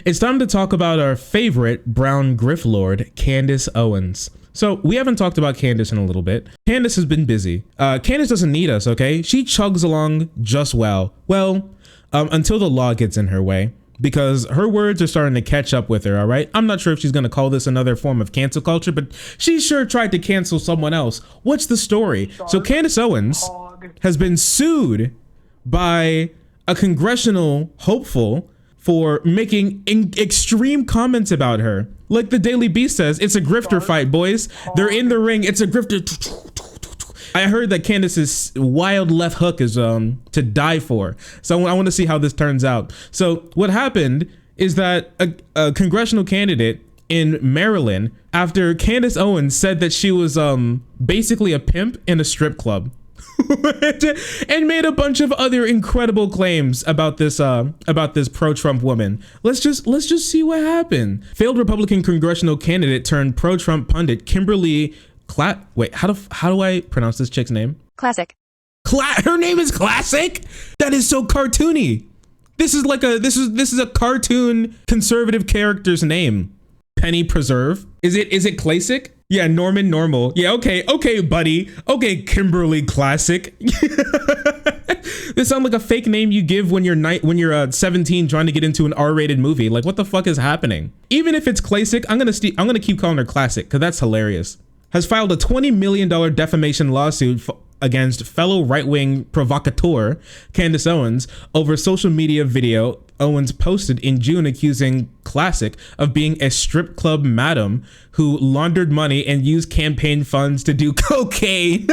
It's time to talk about our favorite brown grift lord, Candace Owens. So we haven't talked about Candace in a little bit. Candace has been busy. Candace doesn't need us, okay? She chugs along just well. Well, until the law gets in her way, because her words are starting to catch up with her, all right? I'm not sure if she's gonna call this another form of cancel culture, but she sure tried to cancel someone else. What's the story? So Candace Owens has been sued by a congressional hopeful for making extreme comments about her. Like the Daily Beast says, it's a grifter fight, boys. They're in the ring. It's a grifter. I heard that Candace's wild left hook is to die for. So I want to see how this turns out. So what happened is that a congressional candidate in Maryland, after Candace Owens said that she was basically a pimp in a strip club, and made a bunch of other incredible claims about this pro-Trump woman. Let's just see what happened. Failed Republican congressional candidate turned pro-Trump pundit Kimberly Wait, how do I pronounce this chick's name? Klacik. Her name is Klacik? That is so cartoony. This is a cartoon conservative character's name. Penny Preserve. Is it Klacik? Yeah, Norman Normal. Yeah, okay, buddy. Okay, Kimberly Klacik. This sounds like a fake name you give when you're 17 trying to get into an R-rated movie. Like, what the fuck is happening? Even if it's Klacik, I'm gonna keep calling her Classic because that's hilarious. Has filed a $20 million defamation lawsuit against fellow right-wing provocateur Candace Owens over social media video Owens posted in June accusing Klacik of being a strip club madam who laundered money and used campaign funds to do cocaine.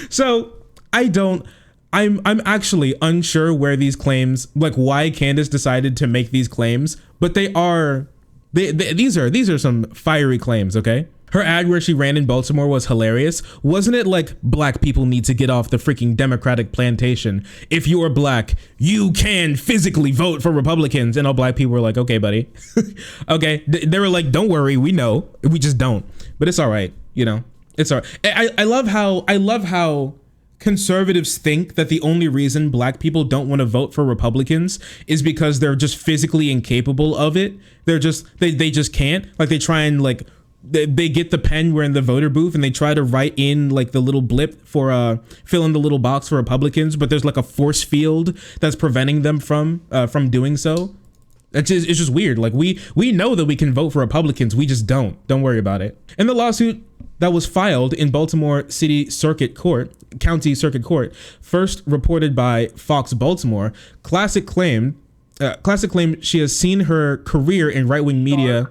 So I'm actually unsure where these claims, like why Candace decided to make these claims, but these are some fiery claims, okay? Her ad where she ran in Baltimore was hilarious. Wasn't it like, black people need to get off the freaking Democratic plantation? If you're black, you can physically vote for Republicans. And all black people were like, okay, buddy. Okay. They were like, don't worry, we know. We just don't. But it's all right, you know? It's all right. I love how conservatives think that the only reason black people don't want to vote for Republicans is because they're just physically incapable of it. They're just, they just can't. Like they try and like, they get the pen, we're in the voter booth, and they try to write in like the little blip for fill in the little box for Republicans, but there's like a force field that's preventing them from doing so. It's just weird. Like we know that we can vote for Republicans, we just don't worry about it. In the lawsuit that was filed in Baltimore County Circuit Court, first reported by Fox Baltimore, Klacik claimed she has seen her career in right-wing media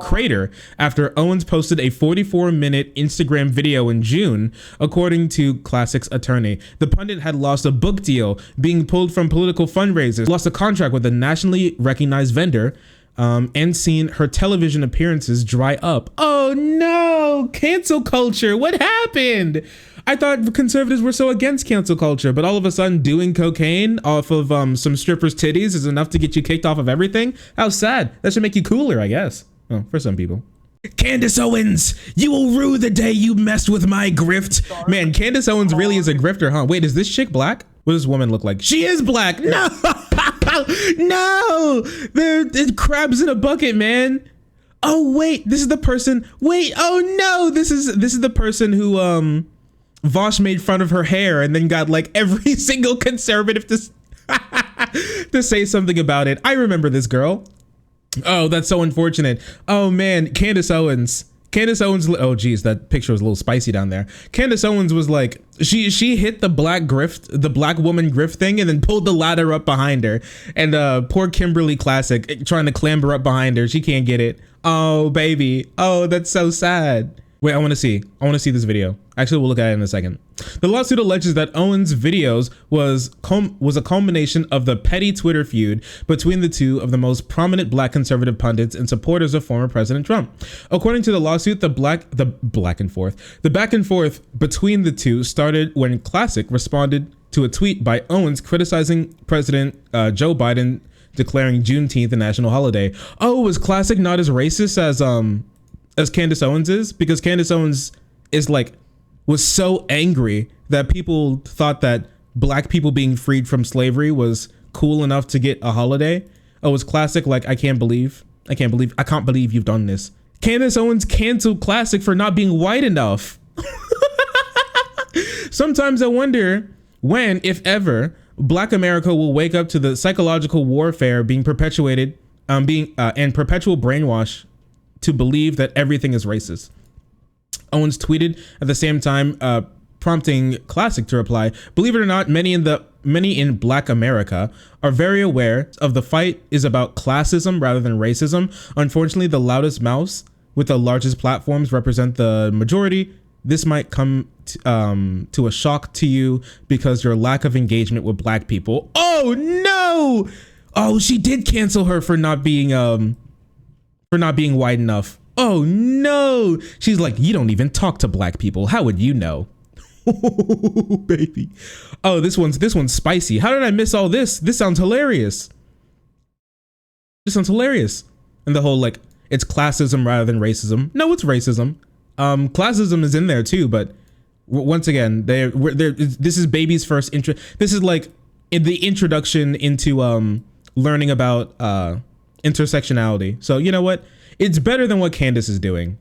crater after Owens posted a 44-minute Instagram video in June, according to Klacik's attorney. The pundit had lost a book deal, being pulled from political fundraisers, lost a contract with a nationally recognized vendor, and seen her television appearances dry up. Oh no, cancel culture, what happened? I thought conservatives were so against cancel culture, but all of a sudden doing cocaine off of some strippers' titties is enough to get you kicked off of everything? How sad. That should make you cooler, I guess. Well, for some people. Candace Owens, you will rue the day you messed with my grift. Man, Candace Owens really is a grifter, huh? Wait, is this chick black? What does this woman look like? She is black. No, no, there's crabs in a bucket, man. Oh wait, this is the person. Wait, oh no, this is the person who Vosh made fun of her hair and then got like every single conservative to say something about it. I remember this girl. Oh, that's so unfortunate. Oh man, Candace Owens, oh geez, that picture was a little spicy down there. Candace Owens was like, she hit the black woman grift thing and then pulled the ladder up behind her. And poor Kimberly Klacik trying to clamber up behind her. She can't get it. Oh baby. Oh, that's so sad. Wait, I want to see this video. Actually, we'll look at it in a second. The lawsuit alleges that Owens' videos was a culmination of the petty Twitter feud between the two of the most prominent black conservative pundits and supporters of former President Trump. According to the lawsuit, the back and forth between the two started when Klacik responded to a tweet by Owens criticizing President Joe Biden declaring Juneteenth a national holiday. Oh, was Klacik not as racist as Candace Owens is? Because Candace Owens was so angry that people thought that black people being freed from slavery was cool enough to get a holiday. Oh, it's Klacik. Like, I can't believe you've done this. Candace Owens canceled Klacik for not being white enough. Sometimes I wonder when, if ever, Black America will wake up to the psychological warfare being perpetuated, and perpetual brainwash to believe that everything is racist. Owens tweeted at the same time, prompting Klacik to reply, "Believe it or not, many in Black America are very aware of the fight is about classism rather than racism. Unfortunately, the loudest mouths with the largest platforms represent the majority. This might come to a shock to you because your lack of engagement with Black people." Oh no! Oh, she did cancel her for not being white enough. Oh no! She's like, you don't even talk to Black people. How would you know? Oh, baby. Oh, this one's spicy. How did I miss all this? This sounds hilarious. And the whole, like, it's classism rather than racism. No, it's racism. Classism is in there too, but once again, this is baby's first intro. This is like in the introduction into learning about intersectionality. So you know what? It's better than what Candace is doing.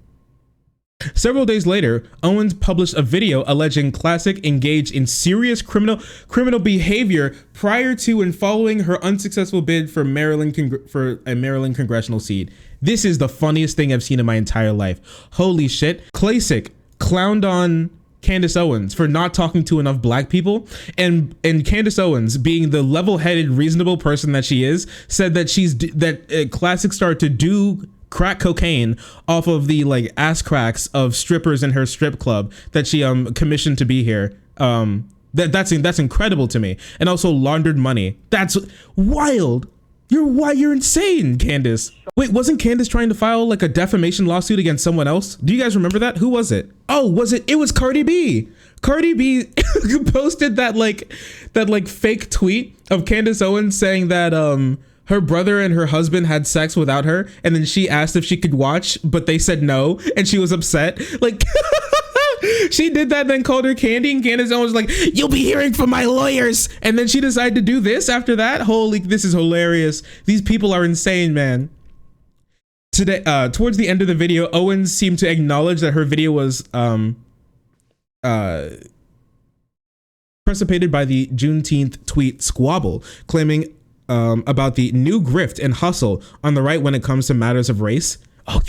Several days later, Owens published a video alleging Klacik engaged in serious criminal behavior prior to and following her unsuccessful bid for a Maryland congressional seat. This is the funniest thing I've seen in my entire life. Holy shit. Klacik clowned on Candace Owens for not talking to enough Black people, and Candace Owens, being the level-headed, reasonable person that she is, said that Klacik started to do crack cocaine off of the like ass cracks of strippers in her strip club that she commissioned to be here. That's incredible to me. And also laundered money. That's wild. You're insane, Candace. Wait, wasn't Candace trying to file like a defamation lawsuit against someone else? Do you guys remember that? Who was it? Oh, it was Cardi B. Cardi B posted that fake tweet of Candace Owens saying that her brother and her husband had sex without her, and then she asked if she could watch, but they said no, and she was upset. Like, she did that, then called her Candy, and Candace Owens was like, "You'll be hearing from my lawyers." And then she decided to do this after that. Holy, this is hilarious. These people are insane, man. Today, towards the end of the video, Owens seemed to acknowledge that her video was precipitated by the Juneteenth tweet squabble, claiming about the new grift and hustle on the right when it comes to matters of race. Oh,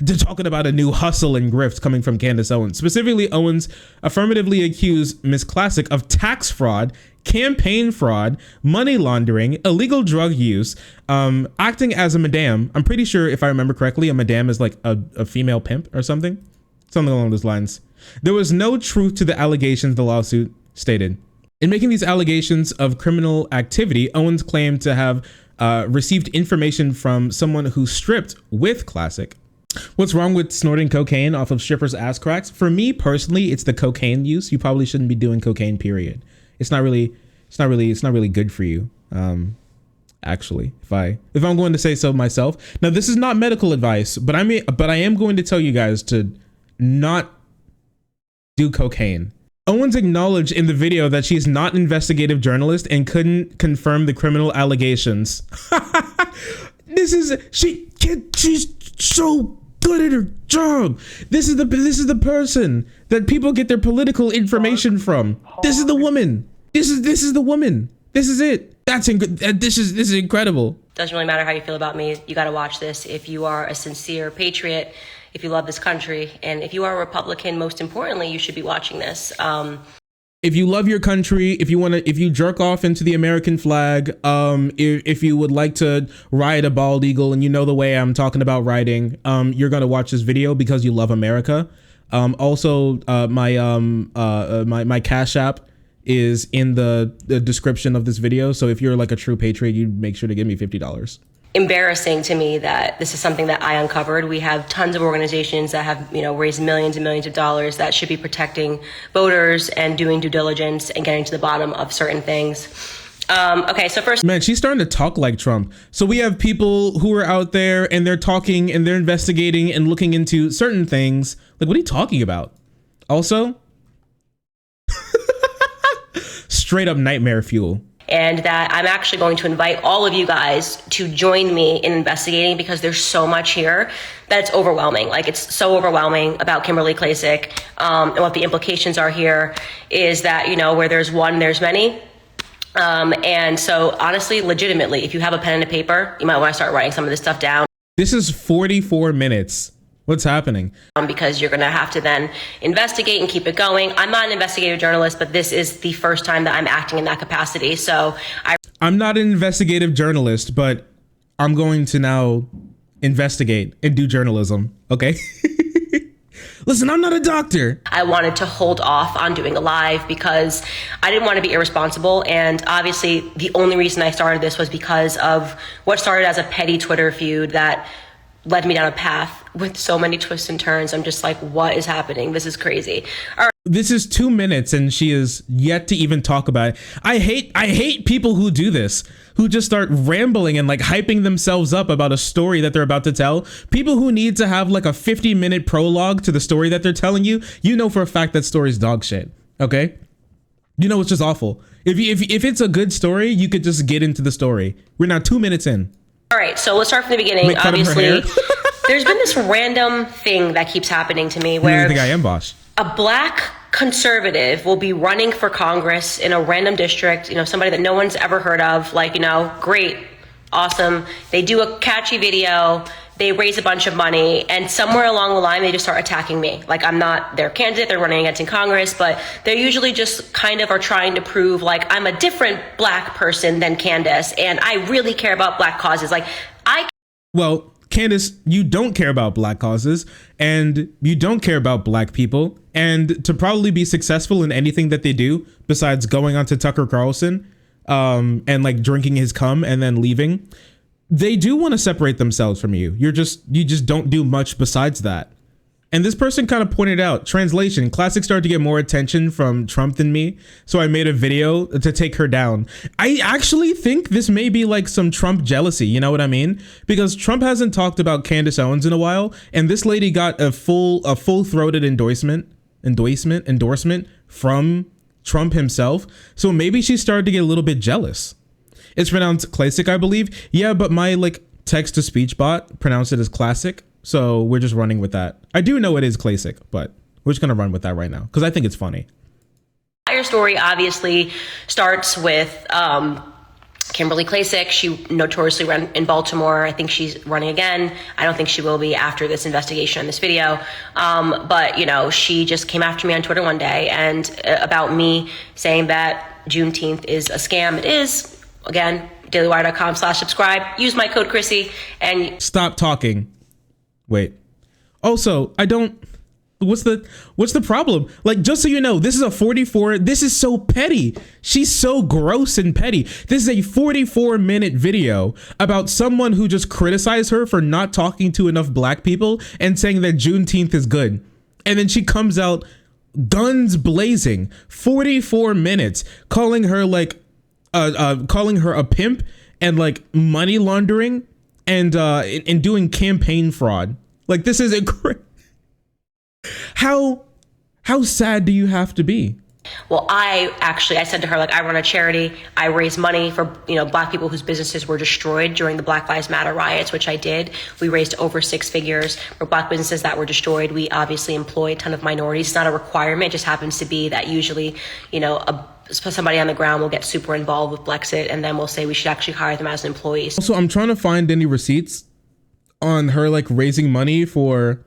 they're talking about a new hustle and grift coming from Candace Owens. Specifically, Owens affirmatively accused Ms. Klacik of tax fraud, campaign fraud, money laundering, illegal drug use, acting as a madame. I'm pretty sure, if I remember correctly, a madame is like a female pimp or something along those lines. There was no truth to the allegations, the lawsuit stated. In making these allegations of criminal activity, Owens claimed to have received information from someone who stripped with Klacik. What's wrong with snorting cocaine off of strippers' ass cracks? For me personally, it's the cocaine use. You probably shouldn't be doing cocaine, period. It's not really good for you. Actually, if I'm going to say so myself. Now, this is not medical advice, but I am going to tell you guys to not do cocaine. Owens acknowledged in the video that she's not an investigative journalist and couldn't confirm the criminal allegations. She's so good at her job. This is the person that people get their political information from. This is the woman. This is the woman. This is it. This is incredible. Doesn't really matter how you feel about me. You got to watch this if you are a sincere patriot, if you love this country, and if you are a Republican, most importantly, you should be watching this. If you love your country, if you jerk off into the American flag, if you would like to ride a bald eagle, and you know the way I'm talking about riding, you're gonna watch this video because you love America. Also, my Cash App is in the description of this video. So if you're like a true patriot, you make sure to give me $50. Embarrassing to me that this is something that I uncovered. We have tons of organizations that have, raised millions and millions of dollars that should be protecting voters and doing due diligence and getting to the bottom of certain things. Okay, so first, man, she's starting to talk like Trump. So we have people who are out there and they're talking and they're investigating and looking into certain things. Like, what are you talking about? Also, straight up nightmare fuel. and that I'm actually going to invite all of you guys to join me in investigating, because there's so much here that's overwhelming. Like, it's so overwhelming about Kimberly Klacik, and what the implications are here is that, you know, where there's one, there's many. And so honestly, legitimately, if you have a pen and a paper, you might want to start writing some of this stuff down. This is 44 minutes. What's happening? Because you're going to have to then investigate and keep it going. I'm not an investigative journalist, but this is the first time that I'm acting in that capacity. So I'm not an investigative journalist, but I'm going to now investigate and do journalism. Okay. Listen, I'm not a doctor. I wanted to hold off on doing a live because I didn't want to be irresponsible. And obviously the only reason I started this was because of what started as a petty Twitter feud that led me down a path with so many twists and turns. I'm just like, what is happening? This is crazy. All right. This is 2 minutes and she is yet to even talk about it. I hate people who do this, who just start rambling and like hyping themselves up about a story that they're about to tell. People who need to have like a 50-minute prologue to the story that they're telling you, you know for a fact that story's dog shit. Okay? You know it's just awful. If it's a good story, you could just get into the story. We're now 2 minutes in. All right, so let's start from the beginning. Obviously, there's been this random thing that keeps happening to me where I think I am Bosch. A black conservative will be running for Congress in a random district, you know, somebody that no one's ever heard of, like, you know, great, awesome. They do a catchy video, they raise a bunch of money, and somewhere along the line, they just start attacking me. Like, I'm not their candidate, they're running against in Congress, but they're usually just kind of are trying to prove, like, I'm a different black person than Candace, and I really care about black causes. Like, Well, Candace, you don't care about black causes, and you don't care about black people, and to probably be successful in anything that they do, besides going on to Tucker Carlson, and like drinking his cum and then leaving, they do want to separate themselves from you. You just don't do much besides that. And this person kind of pointed out, translation, Klacik started to get more attention from Trump than me, so I made a video to take her down. I actually think this may be like some Trump jealousy, you know what I mean? Because Trump hasn't talked about Candace Owens in a while, and this lady got a full-throated endorsement from Trump himself, so maybe she started to get a little bit jealous. It's pronounced Klacik, I believe. Yeah, but my like text-to-speech bot pronounced it as Klacik. So we're just running with that. I do know it is Klacik, but we're just going to run with that right now because I think it's funny. Your story obviously starts with Kimberly Klacik. She notoriously ran in Baltimore. I think she's running again. I don't think she will be after this investigation and this video. But, you know, she just came after me on Twitter one day and about me saying that Juneteenth is a scam. It is. Again, dailywire.com/subscribe. Use my code Chrissy and stop talking. Wait. Also, what's the problem? Like, just so you know, this is a 44. This is so petty. She's so gross and petty. This is a 44-minute video about someone who just criticized her for not talking to enough black people and saying that Juneteenth is good. And then she comes out guns blazing, 44 minutes, calling her like, calling her a pimp and like money laundering and doing campaign fraud. Like, this is how sad do you have to be? Well, I said to her, like, I run a charity. I raise money for, you know, black people whose businesses were destroyed during the Black Lives Matter riots, which I did. We raised over 6 figures for black businesses that were destroyed. We obviously employ a ton of minorities. It's not a requirement. It just happens to be that usually, you know, somebody on the ground will get super involved with Brexit, and then we'll say we should actually hire them as an employee. So I'm trying to find any receipts on her like raising money for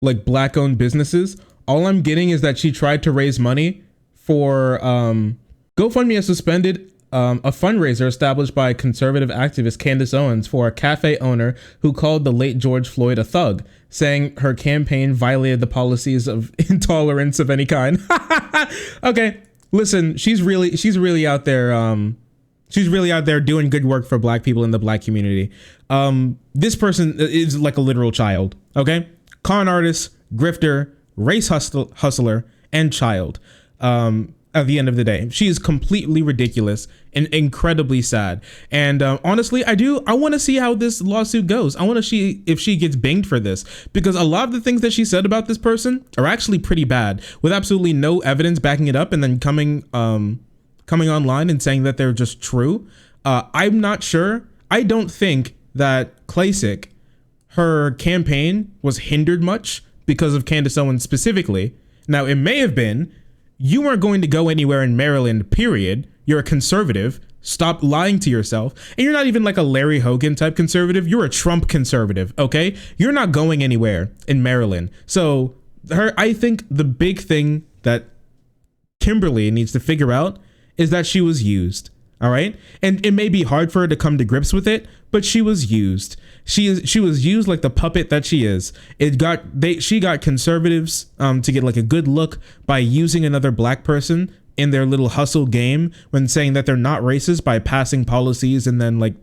like black owned businesses. All I'm getting is that she tried to raise money for GoFundMe has suspended a fundraiser established by conservative activist Candace Owens for a cafe owner who called the late George Floyd a thug, saying her campaign violated the policies of intolerance of any kind. Okay, listen, she's really out there. She's really out there doing good work for black people in the black community. This person is like a literal child. Okay, con artist, grifter, race hustler, and child. At the end of the day, she is completely ridiculous and incredibly sad. And honestly, I want to see how this lawsuit goes. I want to see if she gets banged for this, because a lot of the things that she said about this person are actually pretty bad, with absolutely no evidence backing it up, and then coming coming online and saying that they're just true. I'm not sure. I don't think that Klacik, her campaign was hindered much because of Candace Owens specifically. Now, it may have been, you weren't going to go anywhere in Maryland, period. You're a conservative. Stop lying to yourself. And you're not even like a Larry Hogan type conservative. You're a Trump conservative, okay? You're not going anywhere in Maryland. So I think the big thing that Kimberly needs to figure out is that she was used. All right. And it may be hard for her to come to grips with it, but she was used. She was used like the puppet that she is. She got conservatives to get like a good look by using another black person in their little hustle game when saying that they're not racist by passing policies and then like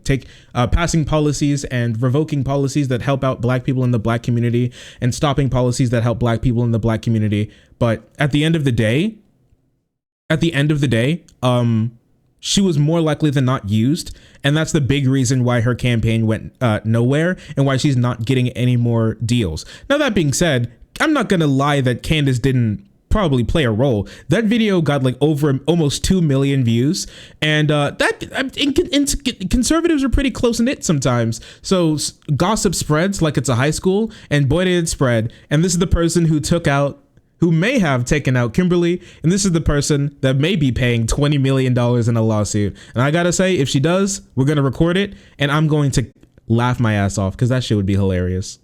passing policies and revoking policies that help out black people in the black community and stopping policies that help black people in the black community. But at the end of the day, she was more likely than not used. And that's the big reason why her campaign went nowhere and why she's not getting any more deals. Now, that being said, I'm not going to lie that Candace didn't probably play a role. That video got like over almost 2 million views. And conservatives are pretty close knit sometimes. So gossip spreads like it's a high school, and boy, did it spread. And this is the person who may have taken out Kimberly, and this is the person that may be paying $20 million in a lawsuit. And I gotta say, if she does, we're gonna record it, and I'm going to laugh my ass off because that shit would be hilarious.